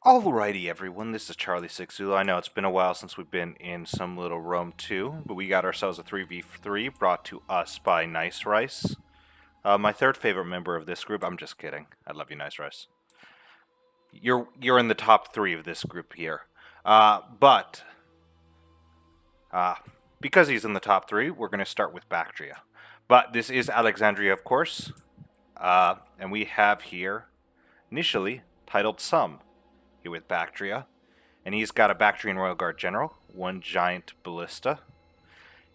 Alrighty, everyone, this is Charlie Six Zulu. I know it's been a while since we've been in some little Rome 2, but we got ourselves a 3v3 brought to us by Nice Rice. My third favorite member of this group. I'm just kidding. I love you, Nice Rice. You're in the top 3 of this group here. But because he's in the top 3, we're going to start with Bactria. But this is Alexandria, of course. And we have here, initially, titled Sum. Here with Bactria, and he's got a Bactrian Royal Guard General, 1 Giant Ballista.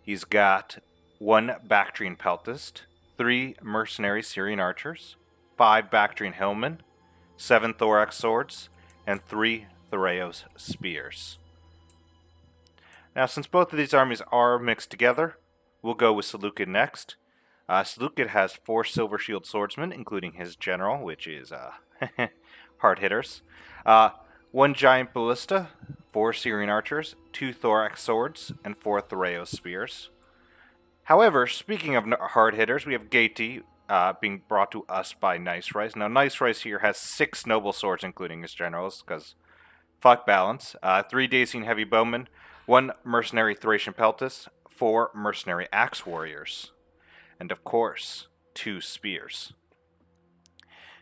He's got 1 Bactrian Peltist, 3 Mercenary Syrian Archers, 5 Bactrian Hillmen, 7 Thorax Swords, and 3 Thoreos Spears. Now, since both of these armies are mixed together, we'll go with Seleucid next. Seleucid has 4 Silver Shield Swordsmen, including his general, which is hard hitters. 1 Giant Ballista, 4 Syrian Archers, 2 Thorax Swords, and 4 Thoreos Spears. However, speaking of hard hitters, we have Gati being brought to us by Nice Rice. Now, Nice Rice here has 6 Noble Swords, including his generals, because fuck balance. 3 Dacian Heavy Bowmen, 1 Mercenary Thracian Peltis, 4 Mercenary Axe Warriors, and of course, 2 Spears.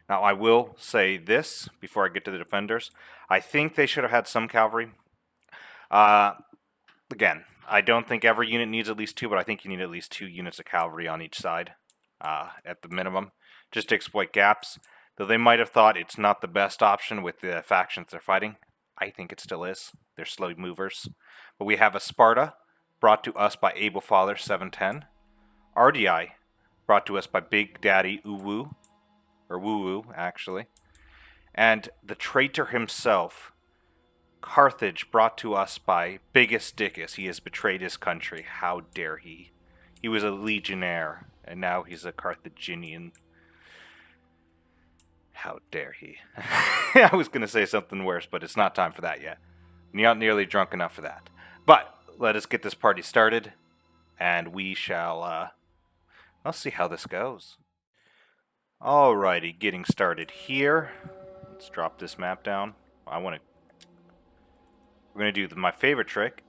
Now, I will say this before I get to the defenders. I think they should have had some cavalry. Again, I don't think every unit needs at least 2, but I think you need at least 2 units of cavalry on each side at the minimum, just to exploit gaps. Though they might have thought it's not the best option with the factions they're fighting. I think it still is. They're slow movers. But we have a Sparta, brought to us by Able Father 710. RDI, brought to us by Big Daddy Uwu. Or Woo-Woo, actually. And the traitor himself, Carthage, brought to us by Biggest Dickus. He has betrayed his country. How dare he? He was a legionnaire, and now he's a Carthaginian. How dare he? I was going to say something worse, but it's not time for that yet. Not nearly drunk enough for that. But let us get this party started, and we shall, I'll see how this goes. Alrighty, getting started here. Let's drop this map down. We're going to do my favorite trick.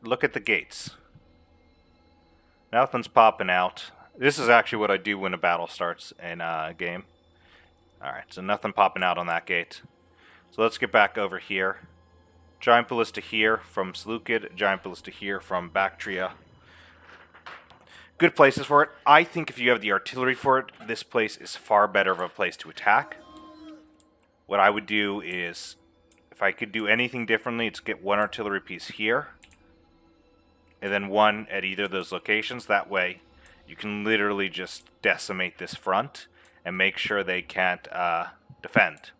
Look at the gates. Nothing's popping out. This is actually what I do when a battle starts in a game. Alright, so nothing popping out on that gate. So let's get back over here. Giant Ballista here from Seleucid. Giant Ballista here from Bactria. Good places for it. I think if you have the artillery for it, this place is far better of a place to attack. What I would do is, if I could do anything differently, it's get 1 artillery piece here, and then 1 at either of those locations. That way, you can literally just decimate this front and make sure they can't defend.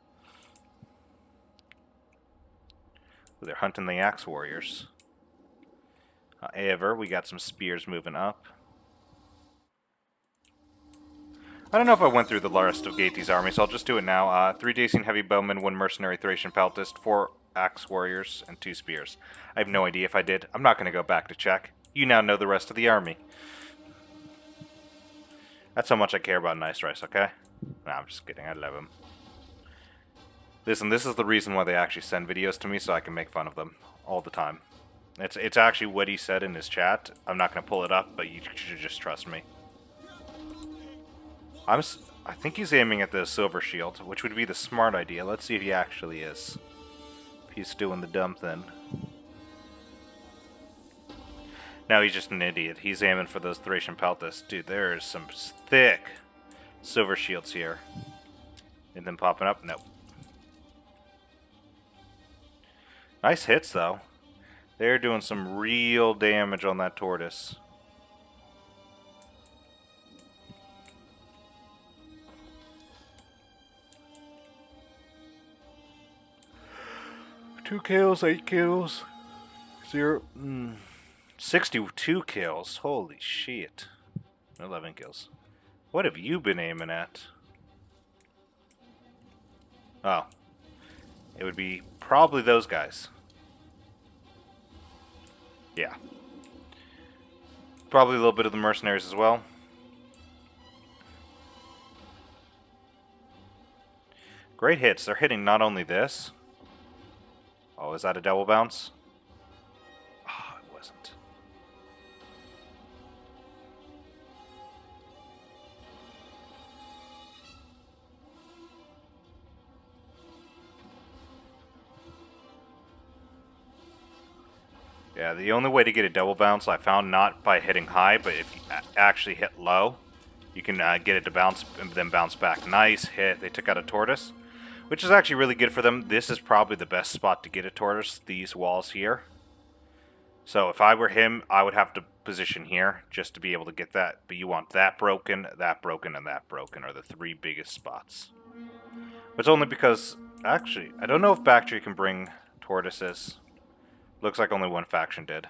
They're hunting the Axe Warriors. However, we got some spears moving up. I don't know if I went through the rest of Gati's army, so I'll just do it now. 3 Dacian Heavy Bowmen, 1 Mercenary Thracian Peltist, 4 Axe Warriors, and 2 Spears. I have no idea if I did. I'm not going to go back to check. You now know the rest of the army. That's how much I care about Nice Rice, okay? Nah, I'm just kidding. I love him. Listen, this is the reason why they actually send videos to me, so I can make fun of them all the time. It's actually what he said in his chat. I'm not going to pull it up, but you should just trust me. I think he's aiming at the Silver Shield, which would be the smart idea. Let's see if he actually is. If he's doing the dumb thing. No, he's just an idiot. He's aiming for those Thracian Peltis. Dude, there's some thick Silver Shields here. And then popping up? Nope. Nice hits, though. They're doing some real damage on that tortoise. Two kills, 8 kills, 62 kills. Holy shit. 11 kills. What have you been aiming at? Oh. It would be probably those guys. Yeah. Probably a little bit of the mercenaries as well. Great hits. They're hitting not only this. Oh, is that a double bounce? Oh, it wasn't. Yeah, the only way to get a double bounce I found, not by hitting high, but if you actually hit low, you can get it to bounce and then bounce back. Nice hit. They took out a tortoise, which is actually really good for them. This is probably the best spot to get a tortoise, these walls here. So if I were him, I would have to position here just to be able to get that. But you want that broken, and that broken are the three biggest spots. But it's only because, actually, I don't know if Bactria can bring tortoises. Looks like only one faction did.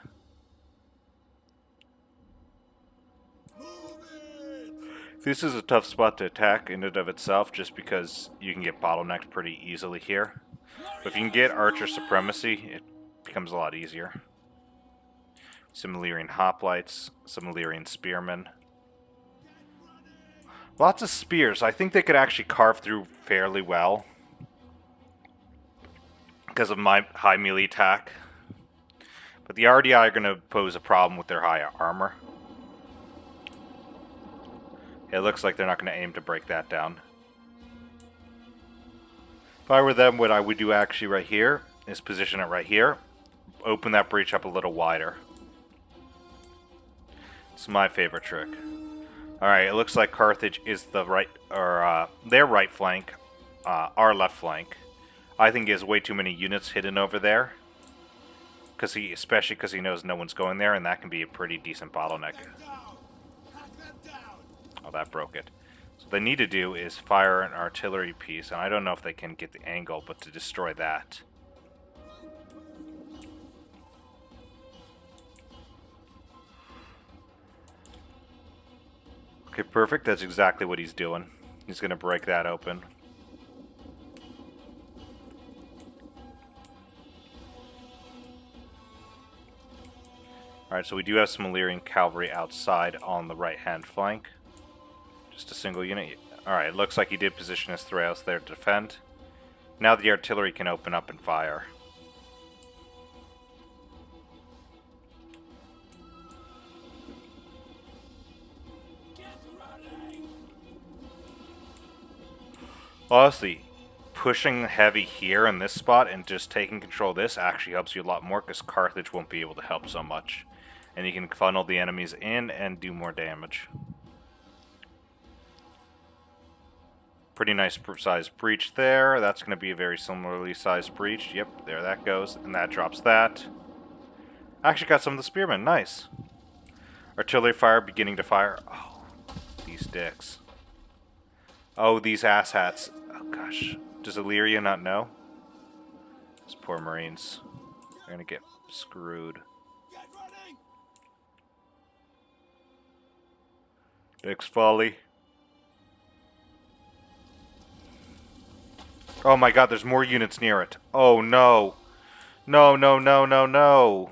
This is a tough spot to attack in and of itself, just because you can get bottlenecked pretty easily here. But if you can get Archer Supremacy, it becomes a lot easier. Some Illyrian Hoplites, some Illyrian Spearmen. Lots of spears. I think they could actually carve through fairly well because of my high melee attack. But the RDI are going to pose a problem with their high armor. It looks like they're not going to aim to break that down. If I were them, what I would do actually right here is position it right here. Open that breach up a little wider. It's my favorite trick. Alright, it looks like Carthage is the right, or their right flank, our left flank. I think he has way too many units hidden over there. Especially because he knows no one's going there, and that can be a pretty decent bottleneck. Oh, that broke it. So what they need to do is fire an artillery piece, and I don't know if they can get the angle, but to destroy that. Okay, perfect. That's exactly what he's doing. He's going to break that open. Alright, so we do have some Illyrian cavalry outside on the right-hand flank. Just a single unit. Alright, it looks like he did position his Thraos there to defend. Now the artillery can open up and fire. Honestly, pushing heavy here in this spot and just taking control of this actually helps you a lot more because Carthage won't be able to help so much. And you can funnel the enemies in and do more damage. Pretty nice sized breach there. That's going to be a very similarly sized breach. Yep, there that goes. And that drops that. Actually got some of the spearmen. Nice. Artillery fire beginning to fire. Oh, these dicks. Oh, these asshats. Oh, gosh. Does Illyria not know? Those poor Marines. They're going to get screwed. Dick's folly. Oh my god, there's more units near it. Oh no. No, no, no, no, no.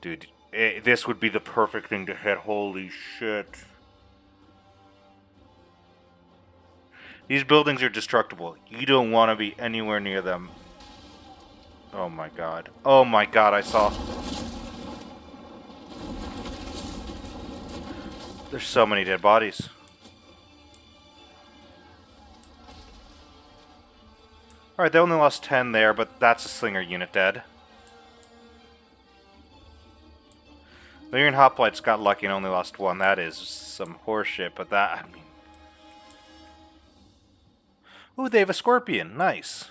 Dude, this would be the perfect thing to hit. Holy shit. These buildings are destructible. You don't want to be anywhere near them. Oh my god. Oh my god, I saw... There's so many dead bodies. Alright, they only lost 10 there, but that's a slinger unit dead. Illyrian Hoplites got lucky and only lost 1. That is some horseshit, but that... I mean... Ooh, they have a Scorpion. Nice.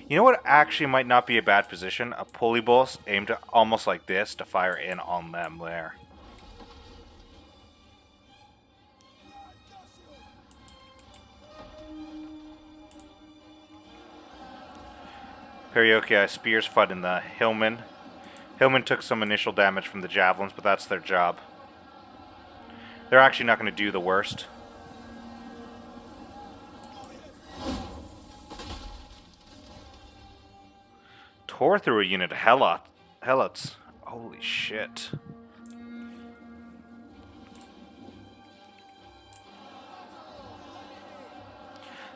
You know what actually might not be a bad position? A pulley bolts aimed almost like this to fire in on them there. Perioki spears fighting the Hillmen. Hillmen took some initial damage from the javelins, but that's their job. They're actually not going to do the worst. Tore through a unit of Helots. Holy shit.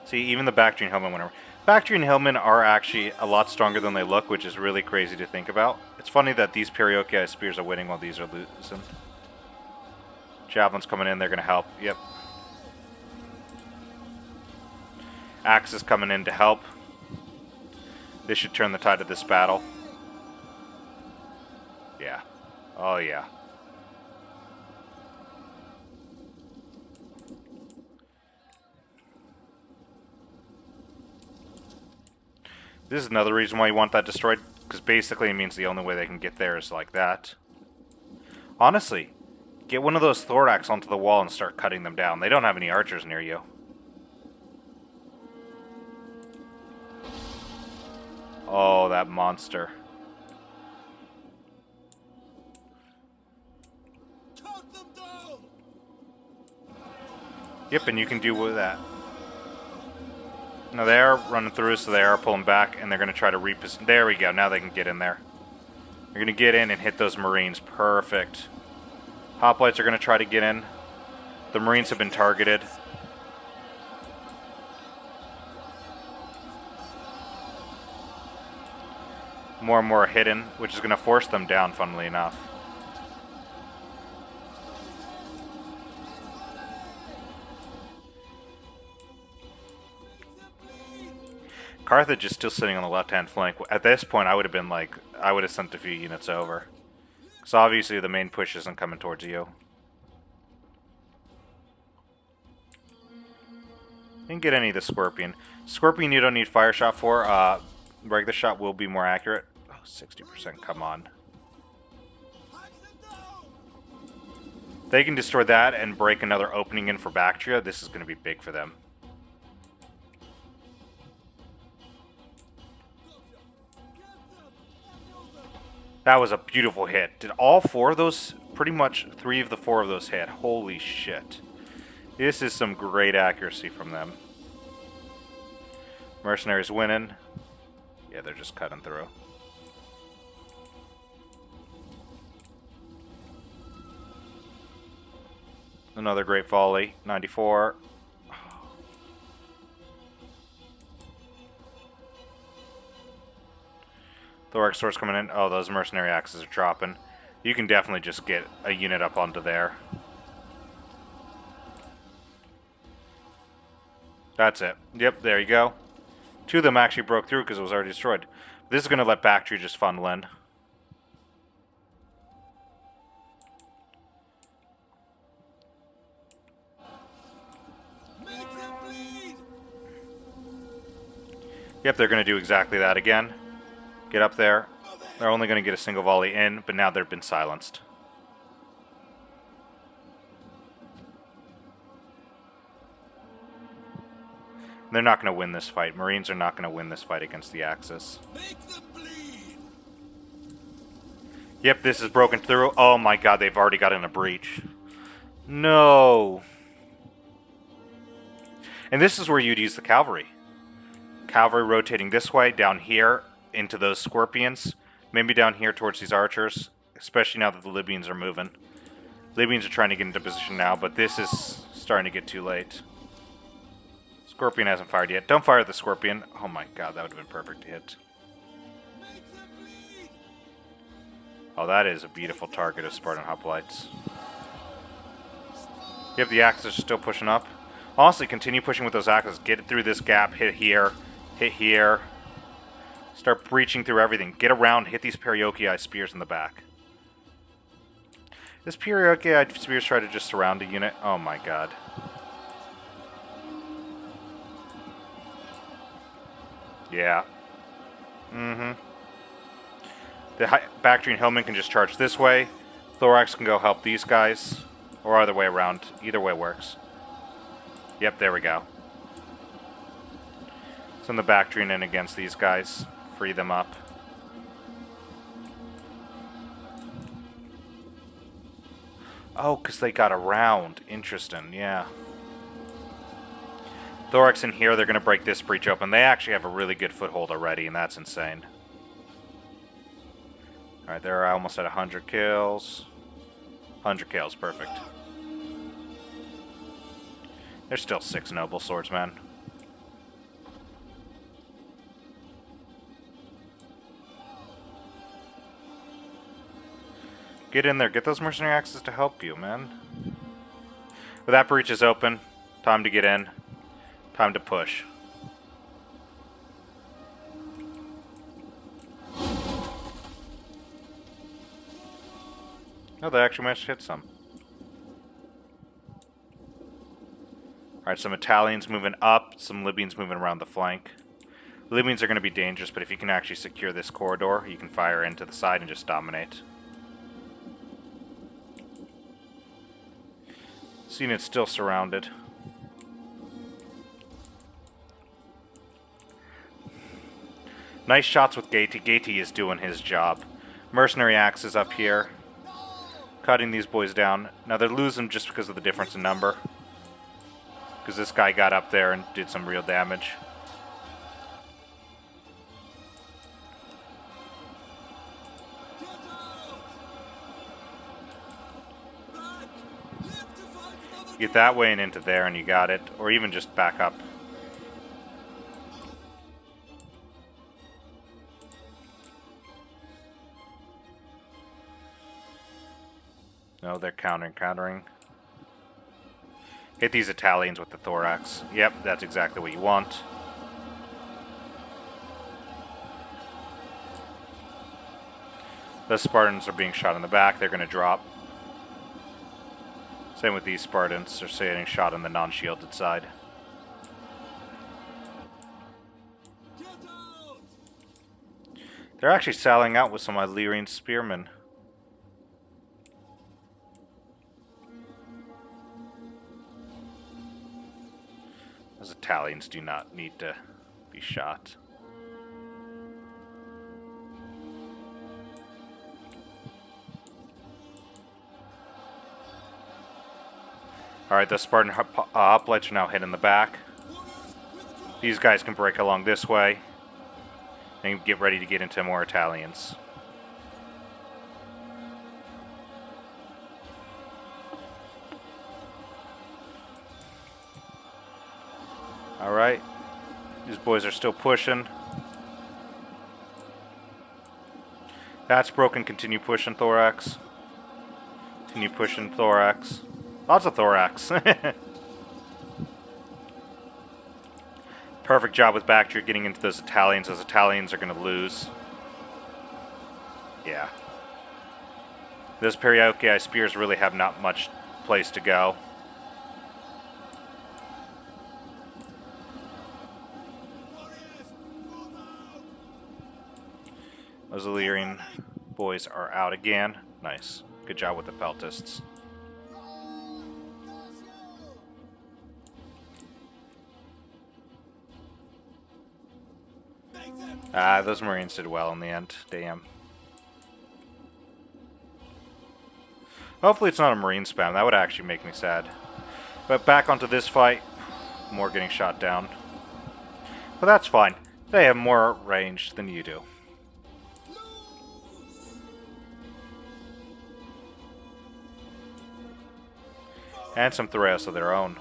See, even the Bactrian Hillmen went over. Bactrian Hillmen are actually a lot stronger than they look, which is really crazy to think about. It's funny that these Periokei spears are winning while these are losing. Javelin's coming in, they're going to help. Yep. Axe is coming in to help. This should turn the tide of this battle. Yeah. Oh, yeah. This is another reason why you want that destroyed, because basically it means the only way they can get there is like that. Honestly, get one of those thorax onto the wall and start cutting them down. They don't have any archers near you. Oh, that monster. Yep, and you can do with that. Now they are running through, so they are pulling back, and they're going to try to reposition. There we go. Now they can get in there. They're going to get in and hit those Marines. Perfect. Hoplites are going to try to get in. The Marines have been targeted. More and more are hidden, which is going to force them down, funnily enough. Carthage is still sitting on the left-hand flank. At this point, I would have been like, I would have sent a few units over. Because obviously the main push isn't coming towards you. Didn't get any of the Scorpion. Scorpion you don't need fire shot for. Regular shot will be more accurate. Oh, 60%, come on. They can destroy that and break another opening in for Bactria. This is going to be big for them. That was a beautiful hit. Did all four of those, pretty much 3 of the 4 of those hit? Holy shit. This is some great accuracy from them. Mercenaries winning. Yeah, they're just cutting through. Another great volley. 94. Thorax Sword's coming in. Oh, those mercenary axes are dropping. You can definitely just get a unit up onto there. That's it. Yep, there you go. 2 of them actually broke through because it was already destroyed. This is going to let Bactria just funnel in. Yep, they're going to do exactly that again. Get up there. They're only going to get a single volley in, but now they've been silenced. They're not going to win this fight. Marines are not going to win this fight against the Axis. Yep, this is broken through. Oh my god, they've already got in a breach. No. And this is where you'd use the cavalry. Cavalry rotating this way, down here, into those Scorpions. Maybe down here towards these archers, especially now that the Libyans are moving. Libyans are trying to get into position now, but this is starting to get too late. Scorpion hasn't fired yet. Don't fire the Scorpion. Oh my god, that would have been perfect to hit. Oh, that is a beautiful target of Spartan Hoplites. Yep, the Axes are still pushing up. Honestly, continue pushing with those Axes. Get it through this gap. Hit here. Hit here. Start breaching through everything. Get around. Hit these Periokei spears in the back. This Periokei spears try to just surround a unit. Oh my god. Yeah. The Bactrian Hillmen can just charge this way. Thorax can go help these guys. Or other way around. Either way works. Yep, there we go. Send the Bactrian in against these guys. Free them up. Oh, because they got around. Interesting, yeah. Thorax in here, they're going to break this breach open. They actually have a really good foothold already, and that's insane. Alright, they're almost at 100 kills. 100 kills, perfect. There's still 6 noble swordsmen. Get in there, get those mercenary axes to help you, man. But that breach is open. Time to get in. Time to push. Oh, they actually managed to hit some. Alright, some Italians moving up, some Libyans moving around the flank. Libyans are going to be dangerous, but if you can actually secure this corridor, you can fire into the side and just dominate. Seeing it's still surrounded. Nice shots with Gaety. Gaety is doing his job. Mercenary axes up here. Cutting these boys down. Now they're losing just because of the difference in number. Because this guy got up there and did some real damage. Get that way and into there and you got it. Or even just back up. No, they're countering. Hit these Italians with the thorax. Yep, that's exactly what you want. The Spartans are being shot in the back. They're going to drop. Same with these Spartans. They're getting shot on the non-shielded side. They're actually sallying out with some Illyrian spearmen. Those Italians do not need to be shot. Alright, the Spartan hoplites are now hitting the back. These guys can break along this way. And get ready to get into more Italians. Alright. These boys are still pushing. That's broken. Continue pushing thorax. Continue pushing thorax. Lots of thorax. Perfect job with Bactria getting into those Italians. Those Italians are going to lose. Yeah. Those Perioci spears really have not much place to go. Those Illyrian boys are out again. Nice. Good job with the Peltists. Those Marines did well in the end. Damn. Hopefully it's not a Marine spam. That would actually make me sad. But back onto this fight. More getting shot down. But that's fine. They have more range than you do. And some Thoraeus of their own.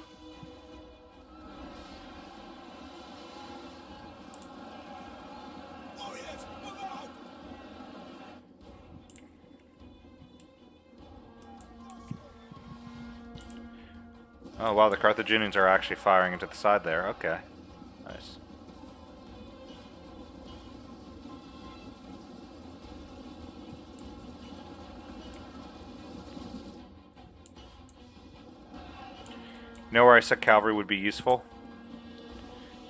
Oh wow, the Carthaginians are actually firing into the side there. Okay. Nice. You know where I said cavalry would be useful?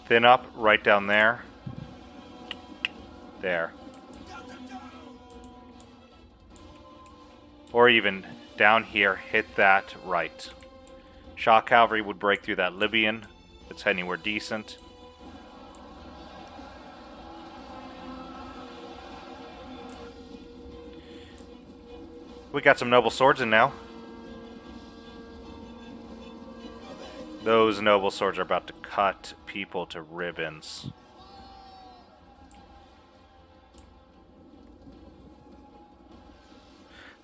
Thin up, right down there. There. Or even down here, hit that right. Shock cavalry would break through that Libyan. If it's anywhere decent. We got some noble swords in now. Those noble swords are about to cut people to ribbons.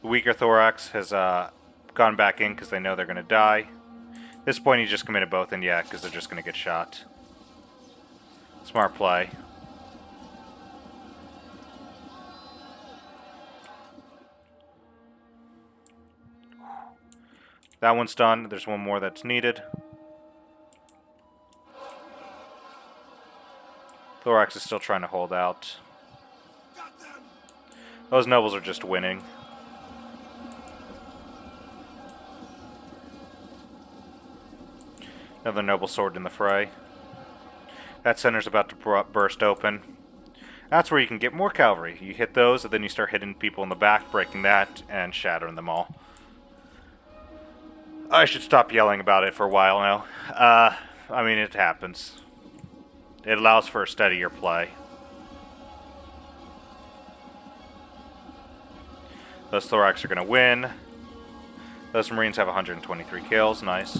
weaker thorax has gone back in because they know they're going to die. At this point, he just committed both, and yeah, because they're just going to get shot. Smart play. That one's done. There's one more that's needed. Thorax is still trying to hold out. Those nobles are just winning. Another noble sword in the fray. That center's about to burst open. That's where you can get more cavalry. You hit those, and then you start hitting people in the back, breaking that, and shattering them all. I should stop yelling about it for a while now. I mean, it happens. It allows for a steadier play. Those Thorax are going to win. Those Marines have 123 kills. Nice.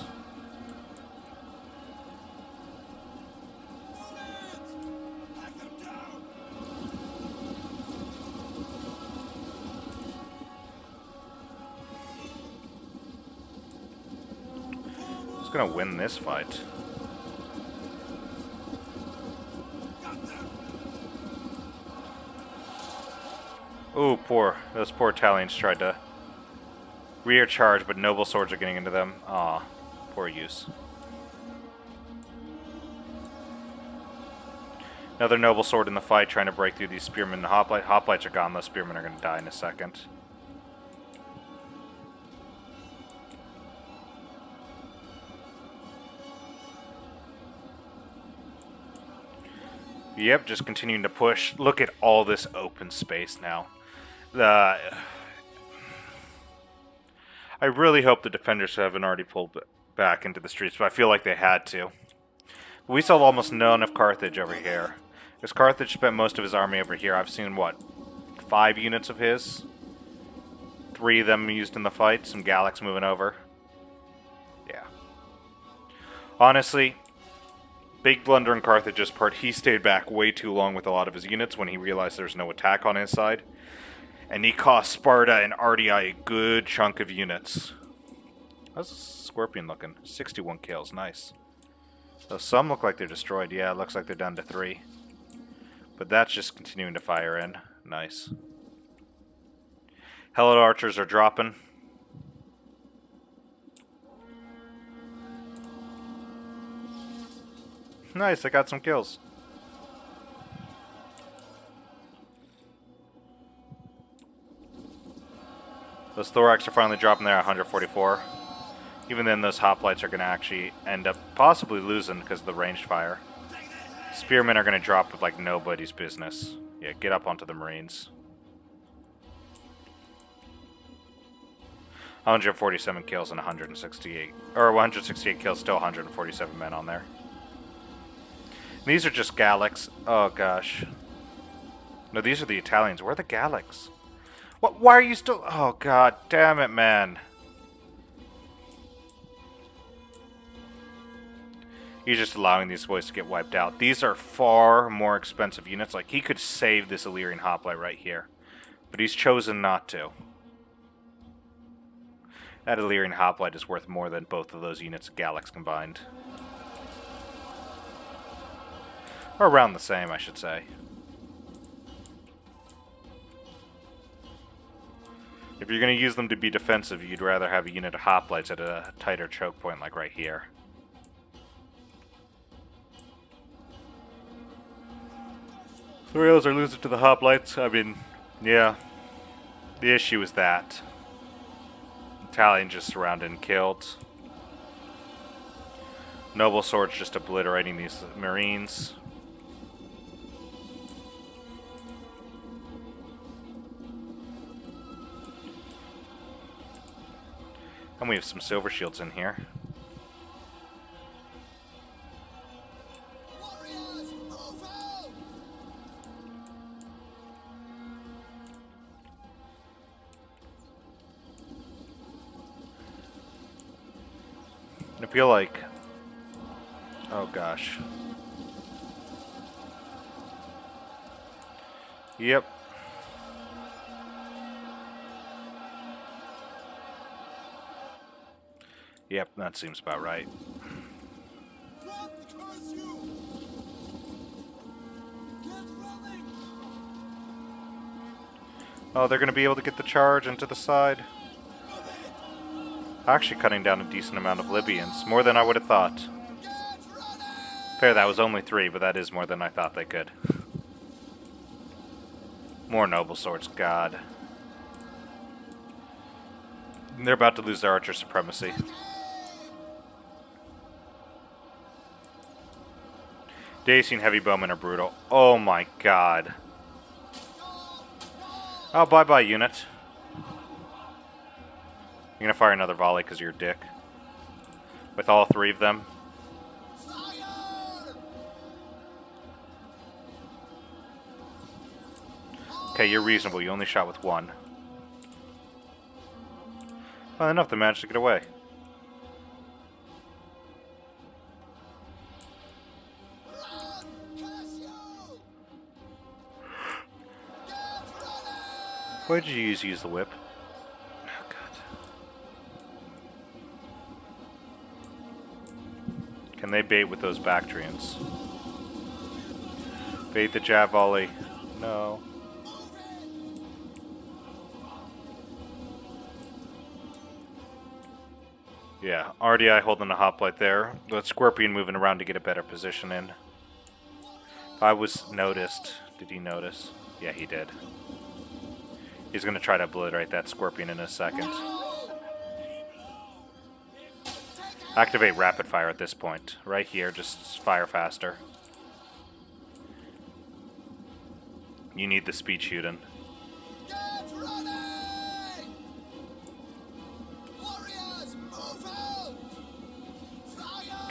Who's going to win this fight? Ooh, those poor Italians tried to rear charge, but noble swords are getting into them. Aw, poor use. Another noble sword in the fight, trying to break through these spearmen and hoplite. Hoplites are gone, those spearmen are going to die in a second. Yep, just continuing to push. Look at all this open space now. I really hope the defenders haven't already pulled back into the streets, but I feel like they had to. But we saw almost none of Carthage over here. Because Carthage spent most of his army over here. I've seen, what, 5 units of his? 3 of them used in the fight. Some Gallics moving over. Yeah. Honestly, big blunder on Carthage's part. He stayed back way too long with a lot of his units when he realized there's no attack on his side. And he cost Sparta and RDI a good chunk of units. How's Scorpion looking? 61 kills, nice. So some look like they're destroyed. Yeah, it looks like they're down to 3. But that's just continuing to fire in. Nice. Helot archers are dropping. Nice, I got some kills. Those Thorax are finally dropping there at 144. Even then, those hoplites are going to actually end up possibly losing because of the ranged fire. Spearmen are going to drop with like nobody's business. Yeah, get up onto the Marines. 147 kills and 168. Or 168 kills, still 147 men on there. These are just Gallics. Oh gosh. No, these are the Italians. Where are the Gallics? What? Why are you still... Oh god damn it, man. He's just allowing these boys to get wiped out. These are far more expensive units. Like, he could save this Illyrian hoplite right here. But he's chosen not to. That Illyrian hoplite is worth more than both of those units of Gallics combined. Or around the same, I should say. If you're going to use them to be defensive, you'd rather have a unit of hoplites at a tighter choke point like right here. The Royals are losing to the hoplites. I mean, yeah. The issue is that Italian just surrounded and killed. Noble swords just obliterating these Marines. And we have some silver shields in here. I feel like... Oh gosh. Yep. Yep, that seems about right. Oh, they're going to be able to get the charge into the side. Actually cutting down a decent amount of Libyans. More than I would have thought. Fair, that was only 3, but that is more than I thought they could. More noble swords, god. They're about to lose their archer supremacy. Dacian heavy bowmen are brutal. Oh my god. Oh, bye-bye, unit. You're gonna fire another volley because you're a dick. With all 3 of them. Okay, you're reasonable. You only shot with 1. Well, enough to manage to get away. Why did you use the whip? Oh, God. Can they bait with those Bactrians? Bait the jab volley. No. Yeah, RDI holding a hoplite there. The Scorpion moving around to get a better position in. I was noticed. Did he notice? Yeah, he did. He's going to try to obliterate that Scorpion in a second. Activate rapid fire at this point. Right here, just fire faster. You need the speed shooting.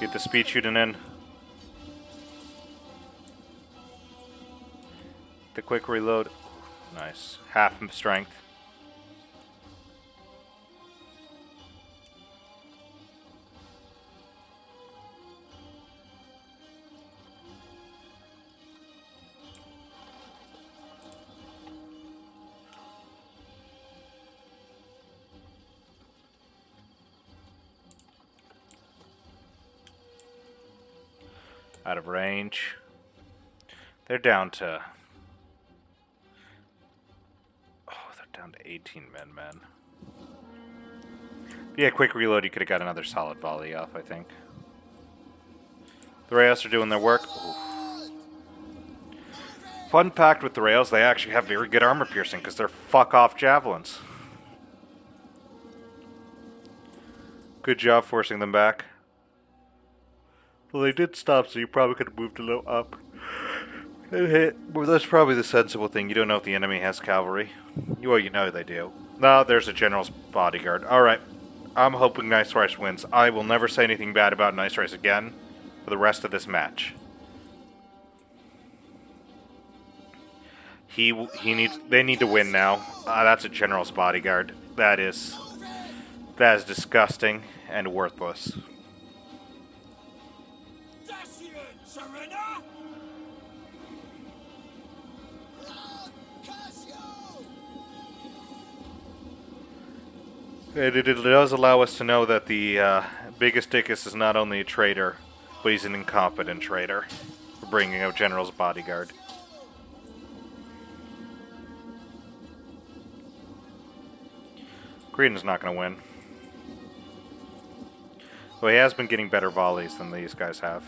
Get the speed shooting in. The quick reload. Nice. Half strength. Out of range. They're down to... Oh, they're down to 18 men, man. Yeah, quick reload, you could have got another solid volley off, I think. The Rails are doing their work. Ooh. Fun fact with the Rails, they actually have very good armor piercing because they're fuck-off javelins. Good job forcing them back. Well, they did stop, so you probably could have moved a little up. And hit. Well, that's probably the sensible thing. You don't know if the enemy has cavalry. Well, you know they do. No, there's a general's bodyguard. Alright. I'm hoping Nice Rice wins. I will never say anything bad about Nice Rice again for the rest of this match. They need to win now. That's a general's bodyguard. That is disgusting and worthless. It does allow us to know that the biggest Dickus is not only a traitor, but he's an incompetent traitor for bringing out General's bodyguard. Creedon's not going to win. Well, he has been getting better volleys than these guys have.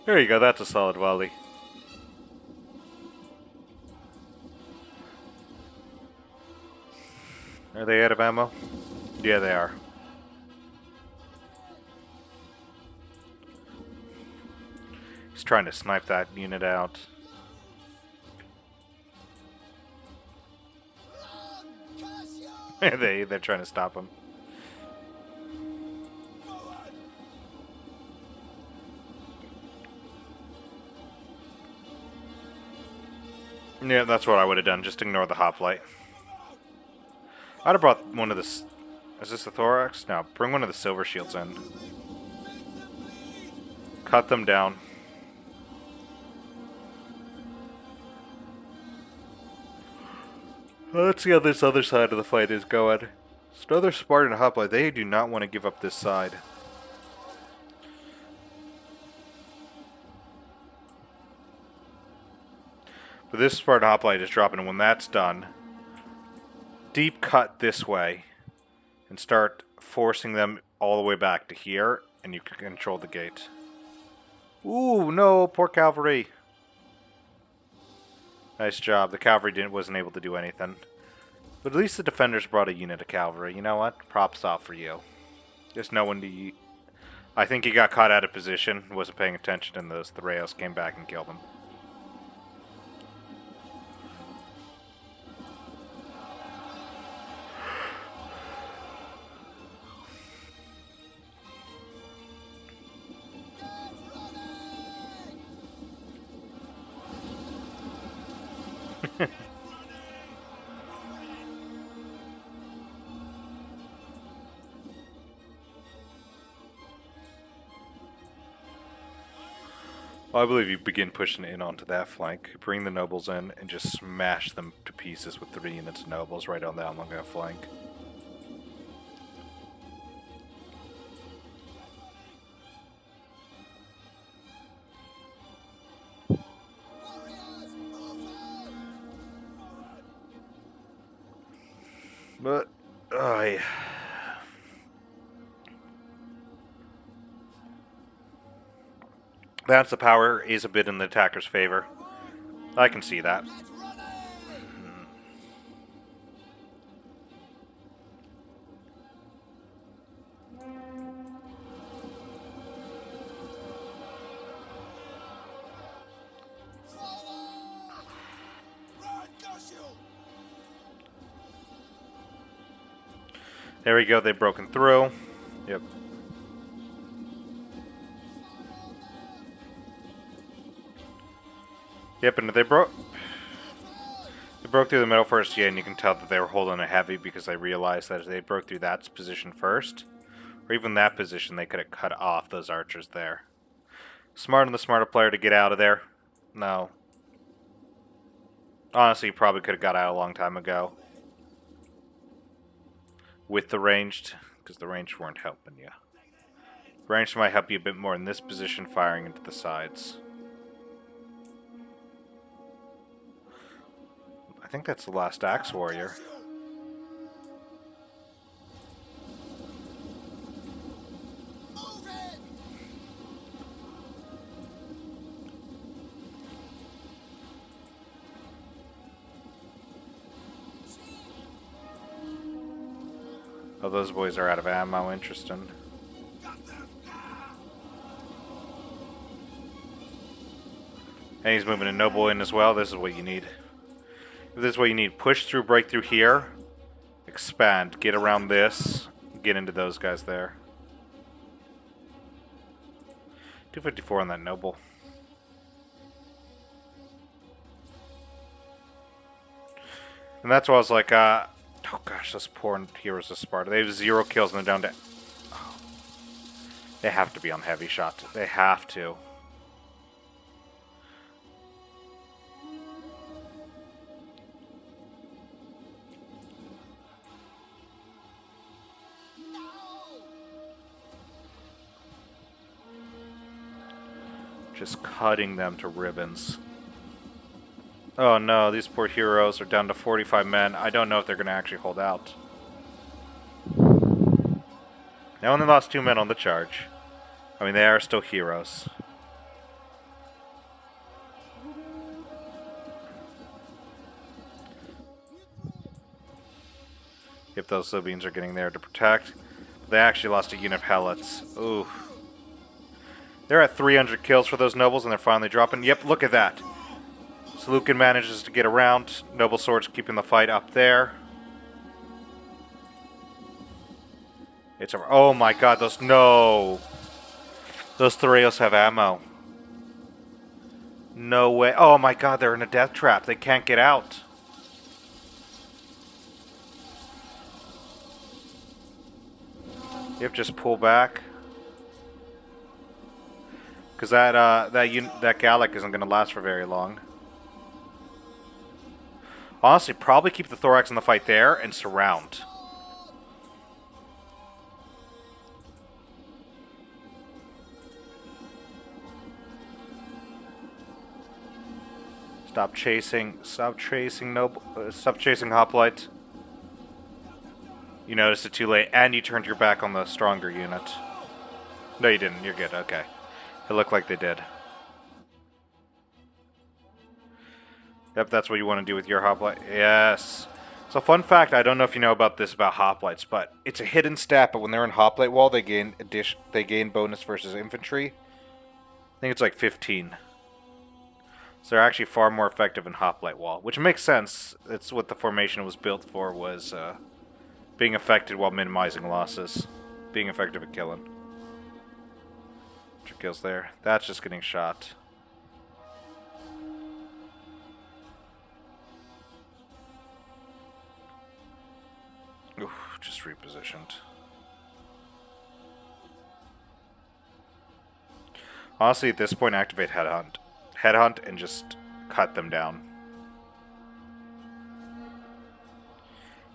There you go, that's a solid volley. Are they out of ammo? Yeah, they are. He's trying to snipe that unit out. They're trying to stop him. Yeah, that's what I would have done. Just ignore the hoplite. I'd have brought one of the... Is this the thorax? No, bring one of the silver shields in. Cut them down. Let's see how this other side of the fight is going. It's another Spartan hoplite. They do not want to give up this side. But this Spartan hoplite is dropping, and when that's done, deep cut this way and start forcing them all the way back to here, and you can control the gate. Ooh, no, poor cavalry. Nice job. The cavalry wasn't able to do anything. But at least the defenders brought a unit of cavalry. You know what? Props off for you. Just no one to... I think he got caught out of position, wasn't paying attention, and the Rayos came back and killed him. Well, I believe you begin pushing in onto that flank, bring the nobles in, and just smash them to pieces with 3 units of nobles right on down along that flank. But, yeah. Balance of power is a bit in the attacker's favor. I can see that. There we go, they've broken through. Yep. Yep, and they broke through the middle first, yeah, and you can tell that they were holding it heavy because they realized that if they broke through that position first, or even that position, they could have cut off those archers there. Smart on the smarter player to get out of there. No. Honestly, you probably could have got out a long time ago. With the ranged, because the ranged weren't helping you. The ranged might help you a bit more in this position, firing into the sides. I think that's the last Axe Warrior. Oh, those boys are out of ammo. Interesting. And he's moving a noble in as well. This is what you need. This is what you need. Push through, break through here. Expand. Get around this. Get into those guys there. 254 on that noble. And that's why I was like, oh gosh, those poor heroes of Sparta. They have 0 kills and they're down to... Oh. They have to be on heavy shot. They have to. Just cutting them to ribbons. Oh no, these poor heroes are down to 45 men. I don't know if they're going to actually hold out. They only lost 2 men on the charge. I mean, they are still heroes. Yep, those Libyans are getting there to protect. They actually lost a unit of Helots. Ooh. They're at 300 kills for those nobles, and they're finally dropping. Yep, look at that. So Lucan manages to get around. Noble Swords keeping the fight up there. It's over. Oh my god, those... No! Those Thoreos have ammo. No way. Oh my god, they're in a death trap. They can't get out. Yep, just pull back. Because that Gallic isn't going to last for very long. Honestly, probably keep the Thorax in the fight there and surround. Stop chasing Hoplite. You noticed it too late, and you turned your back on the stronger unit. No, you didn't. You're good. Okay. It looked like they did. Yep, that's what you want to do with your Hoplite. Yes. So, fun fact, I don't know if you know about this about Hoplites, but it's a hidden stat, but when they're in Hoplite wall, they gain bonus versus infantry. I think it's like 15. So they're actually far more effective in Hoplite wall, which makes sense. It's what the formation was built for, was being affected while minimizing losses. Being effective at killing. 2 kills there. That's just getting shot. Oof, just repositioned. Honestly, at this point, activate Headhunt. Headhunt and just cut them down.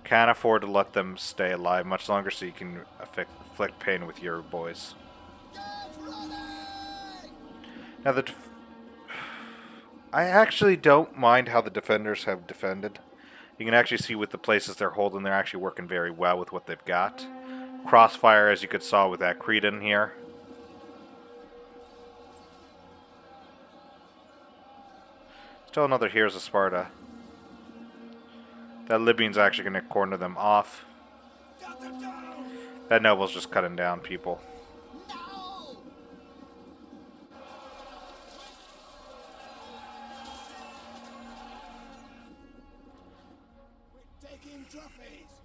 Can't afford to let them stay alive much longer so you can inflict pain with your boys. Now, I actually don't mind how the defenders have defended. You can actually see with the places they're holding, they're actually working very well with what they've got. Crossfire, as you could saw with that Cretan here. Still another Heroes of Sparta. That Libyan's actually going to corner them off. That noble's just cutting down people.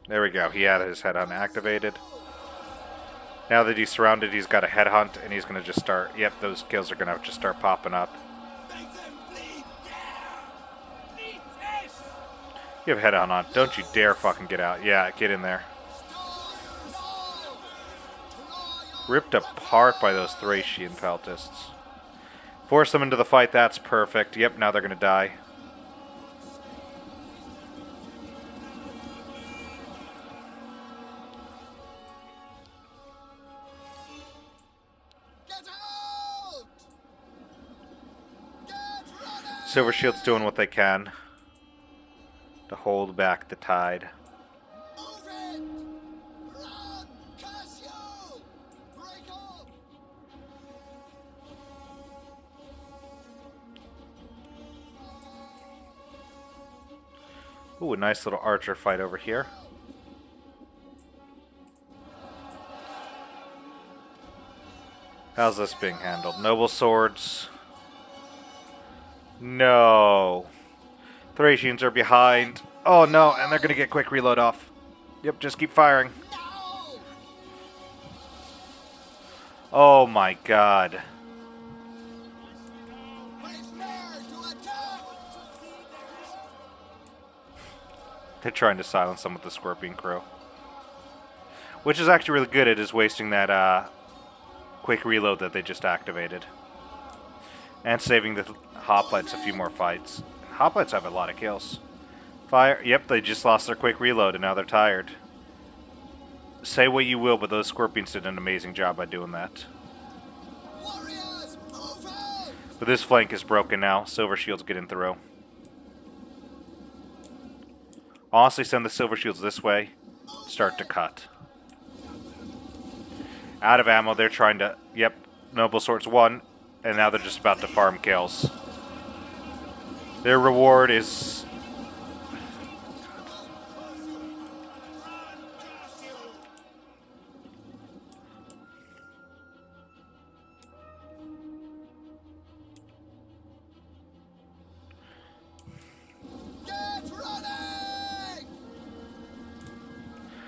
There we go. He had his headhunt activated. Now that he's surrounded, he's got a headhunt, and he's going to just start... Yep, those kills are going to just start popping up. You have headhunt on. Don't you dare fucking get out. Yeah, get in there. Ripped apart by those Thracian Peltists. Force them into the fight. That's perfect. Yep, now they're going to die. Silver Shield's doing what they can to hold back the tide. Ooh, a nice little archer fight over here. How's this being handled? Noble swords. No. Thracians are behind. Oh no, and they're going to get quick reload off. Yep, just keep firing. Oh my god. They're trying to silence them with the Scorpion Crow. Which is actually really good. It is wasting that quick reload that they just activated. And saving the Hoplites a few more fights. Hoplites have a lot of kills. Fire. Yep, they just lost their quick reload and now they're tired. Say what you will, but those Scorpions did an amazing job by doing that. But this flank is broken now. Silver Shield's getting through. Honestly, send the Silver Shields this way. Start to cut. Out of ammo, they're trying to... Yep, Noble Swords won. And now they're just about to farm kills. Their reward is...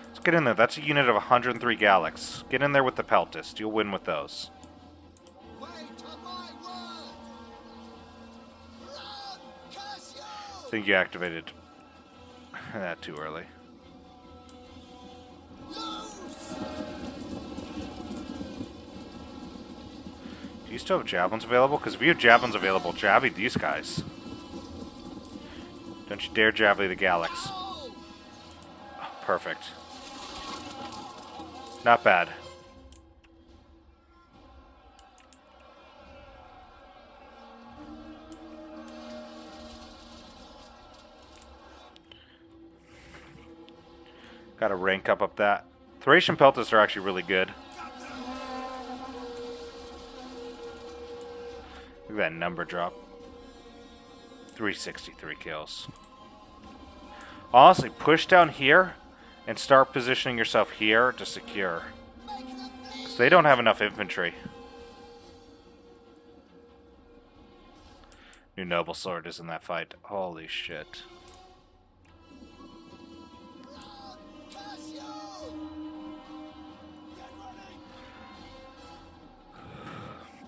Let's get in there. That's a unit of 103 Galax. Get in there with the Peltist. You'll win with those. I think you activated that too early. Do you still have javelins available? Because if you have javelins available, javi these guys. Don't you dare javelin the Galax. Oh, perfect. Not bad. Got to rank up that. Thracian Peltas are actually really good. Look at that number drop. 363 kills. Honestly, push down here and start positioning yourself here to secure. Because they don't have enough infantry. New Noble Sword is in that fight. Holy shit.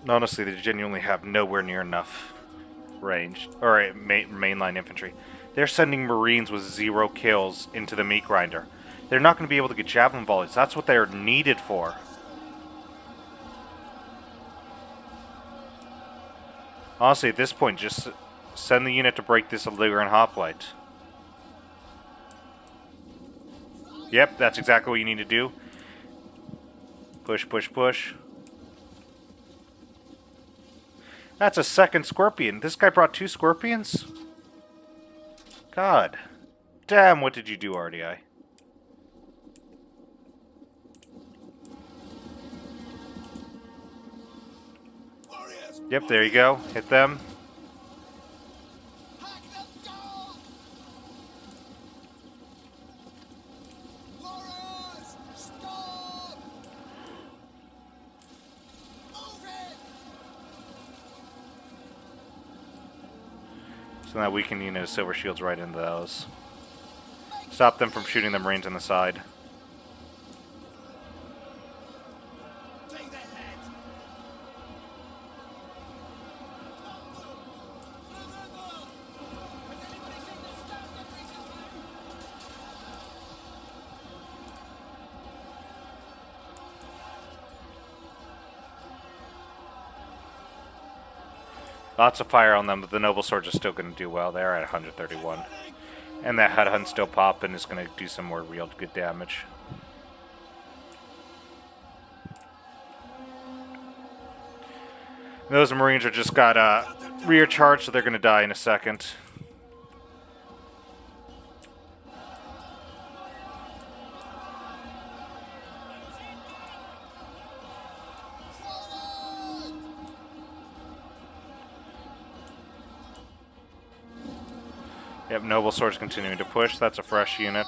Honestly, they genuinely have nowhere near enough range. Or mainline infantry. They're sending Marines with 0 kills into the meat grinder. They're not going to be able to get javelin volleys. That's what they're needed for. Honestly, at this point, just send the unit to break this Illyrian hoplite. Yep, that's exactly what you need to do. Push, push, push. That's a second Scorpion. This guy brought 2 Scorpions? God. Damn, what did you do, RDI? Yep, there you go. Hit them. So now we can use Silver Shields right into those. Stop them from shooting the Marines on the side. Lots of fire on them, but the Noble Swords are still going to do well. They're at 131. And that Hut Hunt's still popping is going to do some more real good damage. Those Marines are just got rear charge, so they're going to die in a second. Yep, Noble Sword's continuing to push. That's a fresh unit.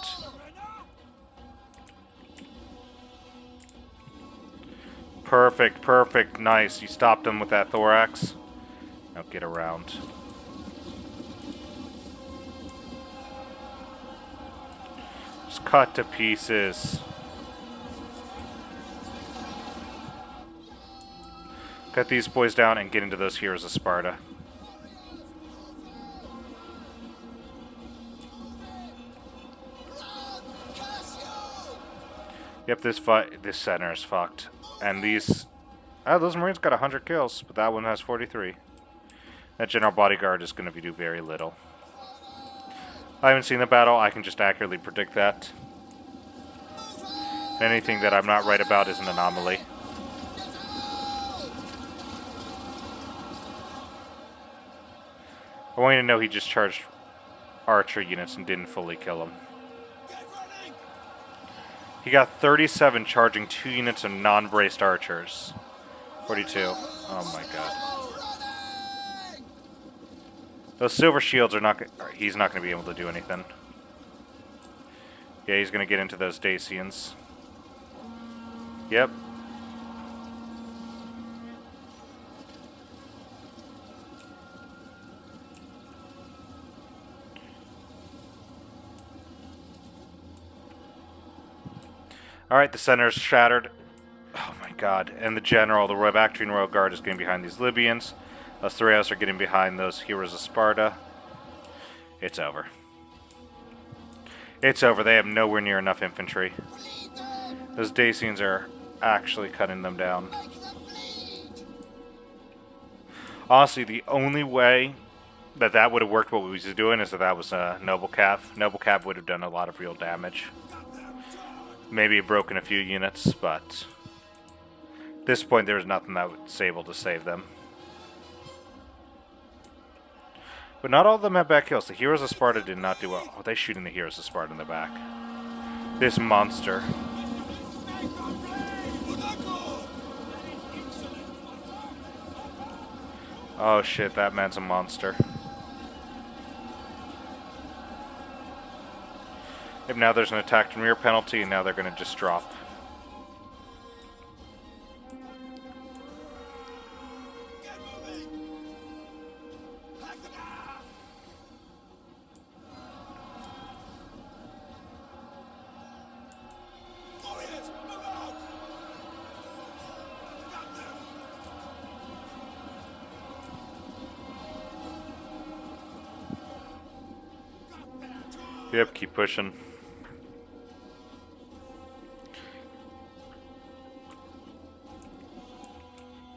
Perfect, perfect, nice. You stopped him with that Thorax. Now get around. Just cut to pieces. Cut these boys down and get into those Heroes of Sparta. Yep, this center is fucked. And these... Oh, those Marines got 100 kills, but that one has 43. That General Bodyguard is going to do very little. I haven't seen the battle, I can just accurately predict that. Anything that I'm not right about is an anomaly. I want you to know he just charged archer units and didn't fully kill them. He got 37 charging 2 units of non-braced archers. 42. Oh my god. Those Silver Shields are not... He's not going to be able to do anything. Yeah, he's going to get into those Dacians. Yep. Alright, the center's shattered. Oh my god. And the general, the Bactrian Royal Guard, is getting behind these Libyans. Those Thraeus are getting behind those Heroes of Sparta. It's over. It's over. They have nowhere near enough infantry. Those Dacians are actually cutting them down. Honestly, the only way That would have worked. What we was doing is that was Noble Cav. Noble Cav would have done a lot of real damage. Maybe broken a few units, but at this point there was nothing that was able to save them. But not all of them have back kills. The Heroes of Sparta did not do well. Oh, they're shooting the Heroes of Sparta in the back. This monster. Oh shit, that man's a monster. Yep, now there's an attack and rear penalty, and now they're going to just drop. Yep, keep pushing.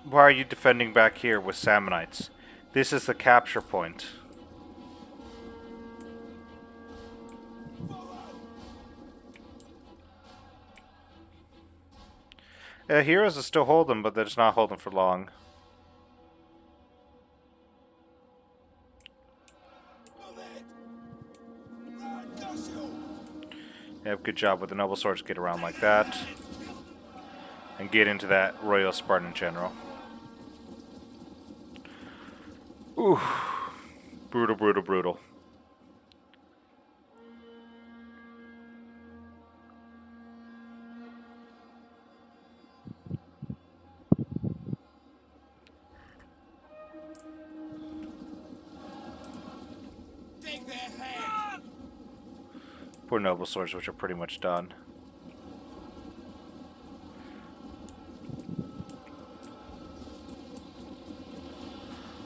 Why are you defending back here with Sammonites? This is the capture point. Heroes are still holding, but they're just not holding for long. Yep, good job with the Noble Swords to get around like that. And get into that Royal Spartan General. Ooh. Brutal, brutal, brutal. Poor Noble Swords, which are pretty much done.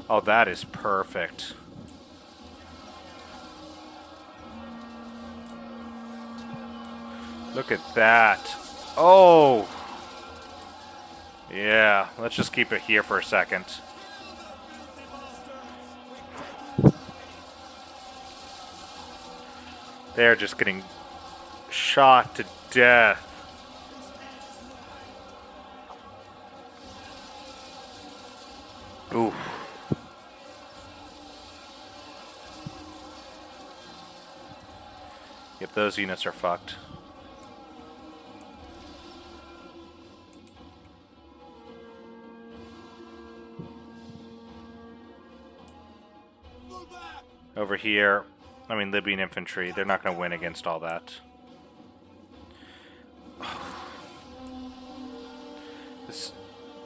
Oh, that is perfect. Look at that. Oh! Yeah, let's just keep it here for a second. They're just getting shot to death. Ooh. Yep, those units are fucked. Over here, I mean, Libyan infantry, they're not going to win against all that. This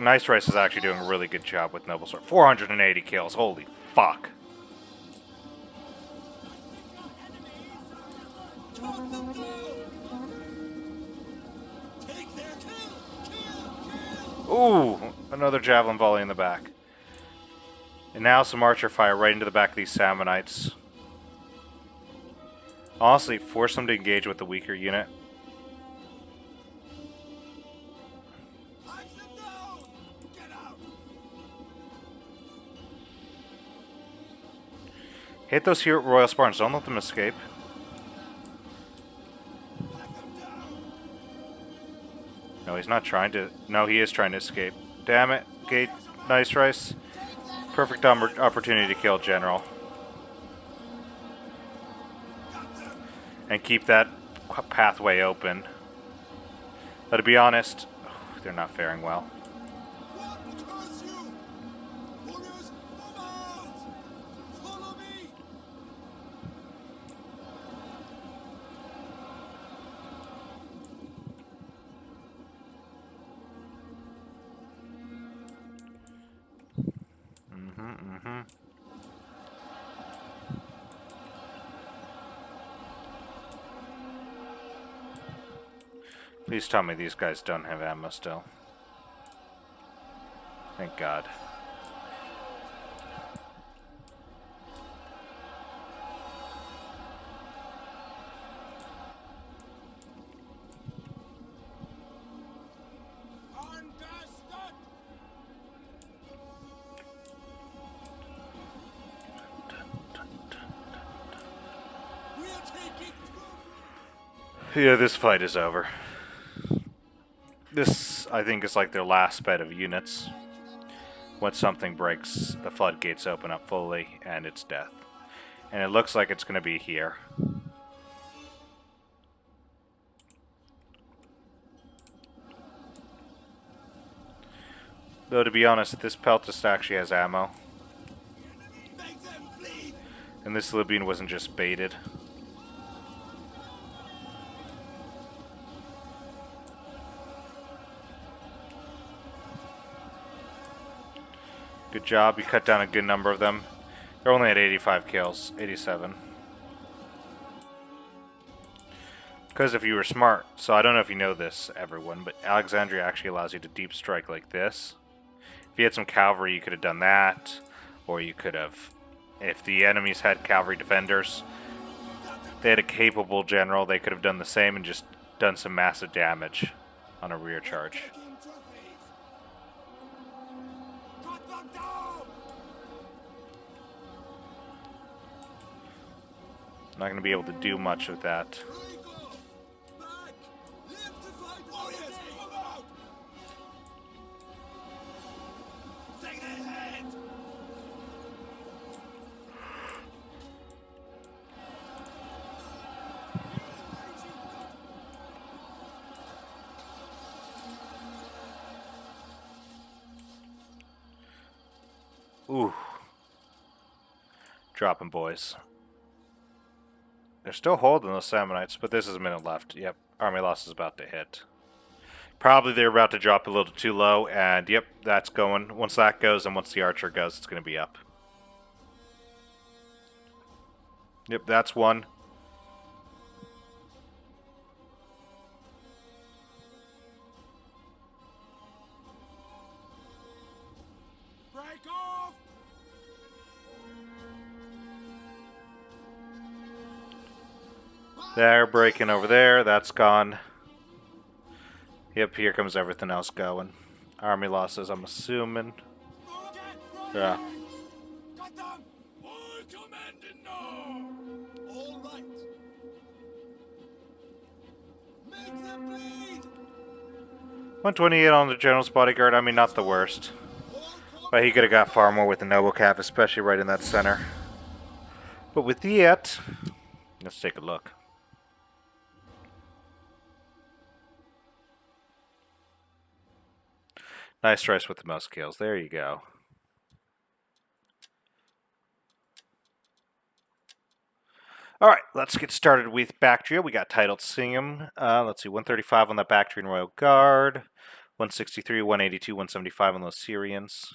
Nice Rice is actually doing a really good job with Noble Sword. 480 kills, holy fuck. Ooh, another javelin volley in the back. And now some archer fire right into the back of these Sammonites. Honestly, force them to engage with the weaker unit. Hit those here Royal Spartans, don't let them escape. No, he's not trying to. No, he is trying to escape. Damn it, Gate. Nice Rice. Perfect opportunity to kill General. And keep that pathway open. But to be honest, they're not faring well. Please tell me these guys don't have ammo still. Thank God. Yeah, this fight is over. This, I think, is like their last bed of units. When something breaks, the floodgates open up fully, and it's death. And it looks like it's going to be here. Though, to be honest, this Peltist actually has ammo. And this Libyan wasn't just baited. Good job, you cut down a good number of them. They're only at 85 kills, 87. Because if you were smart, so I don't know if you know this, everyone, but Alexandria actually allows you to deep strike like this. If you had some cavalry, you could have done that, or you could have, if the enemies had cavalry defenders, they had a capable general, they could have done the same and just done some massive damage on a rear charge. Not going to be able to do much with that. Ooh. Dropping, boys. They're still holding those Samnites, but there's a minute left. Yep, army loss is about to hit. Probably they're about to drop a little too low, and yep, that's going. Once that goes, and once the archer goes, it's going to be up. Yep, that's one. Break off! They're breaking over there. That's gone. Yep, here comes everything else going. Army losses, I'm assuming. Yeah. Cut them! I command it now! All right. Make them bleed! 128 on the general's bodyguard. I mean, not the worst. But he could have got far more with the noble calf, especially right in that center. But with that, let's take a look. Nice rice with the most kills. There you go. Alright, let's get started with Bactria. We got titled Singham. Let's see, 135 on the Bactrian Royal Guard. 163, 182, 175 on those Syrians.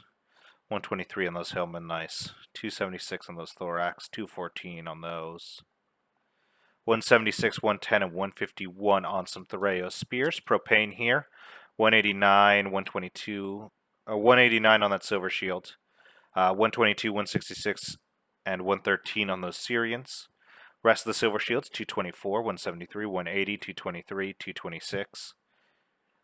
123 on those Hillmen, nice. 276 on those Thorax. 214 on those. 176, 110, and 151 on some Thoreo Spears. Propane here. 189, 122, 189 on that Silver Shield, 122, 166, and 113 on those Syrians. Rest of the Silver Shields, 224, 173, 180, 223, 226.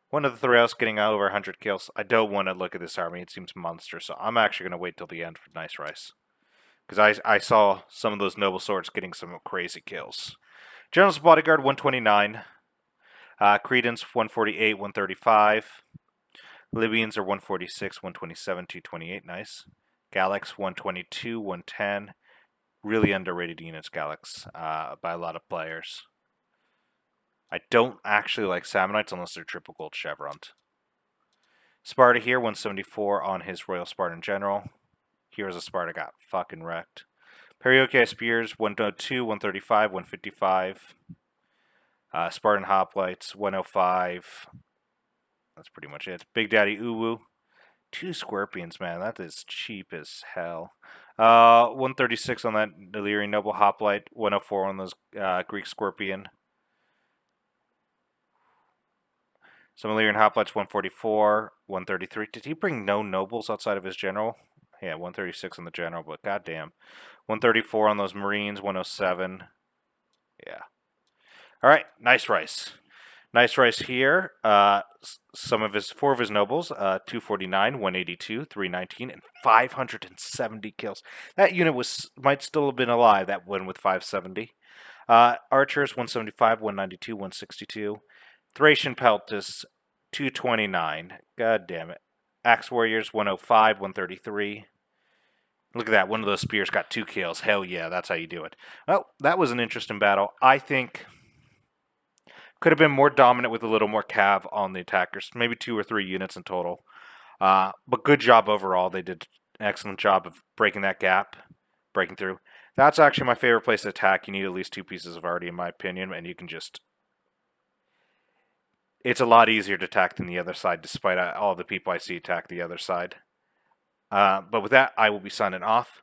One of the Thoreos getting over 100 kills. I don't want to look at this army. It seems monstrous, so I'm actually going to wait till the end for Nice Rice. Because I saw some of those Noble Swords getting some crazy kills. General's Bodyguard, 129. Credence 148, 135. Libyans are 146, 127, 228. Nice. Galax 122, 110. Really underrated units, Galax, by a lot of players. I don't actually like Samnites unless they're triple gold chevroned. Sparta here, 174 on his Royal Spartan General. Heroes of Sparta got fucking wrecked. Perioke Spears 102, 135, 155. Spartan Hoplites, 105. That's pretty much it. Big Daddy Uwu. 2 Scorpions, man. That is cheap as hell. 136 on that Illyrian Noble Hoplite. 104 on those Greek Scorpion. Some Illyrian Hoplites, 144. 133. Did he bring no nobles outside of his general? Yeah, 136 on the general, but goddamn. 134 on those Marines. 107. Yeah. All right, Nice Rice. Nice Rice here. Four of his nobles, 249, 182, 319, and 570 kills. That unit might still have been alive. That one with 570. Archers 175, 192, 162. Thracian Peltas 229. God damn it. Axe Warriors 105, 133. Look at that. One of those spears got 2 kills. Hell yeah, that's how you do it. Well, that was an interesting battle. I think could have been more dominant with a little more cav on the attackers. Maybe 2 or 3 units in total. But good job overall. They did an excellent job of breaking that gap, breaking through. That's actually my favorite place to attack. You need at least 2 pieces of arty, in my opinion, and you can just... It's a lot easier to attack than the other side, despite all the people I see attack the other side. But with that, I will be signing off.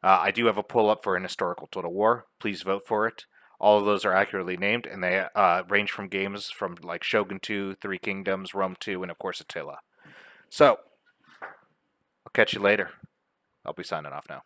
I do have a pull up for an historical Total War. Please vote for it. All of those are accurately named, and they range from games from like Shogun 2, Three Kingdoms, Rome 2, and of course Attila. So, I'll catch you later. I'll be signing off now.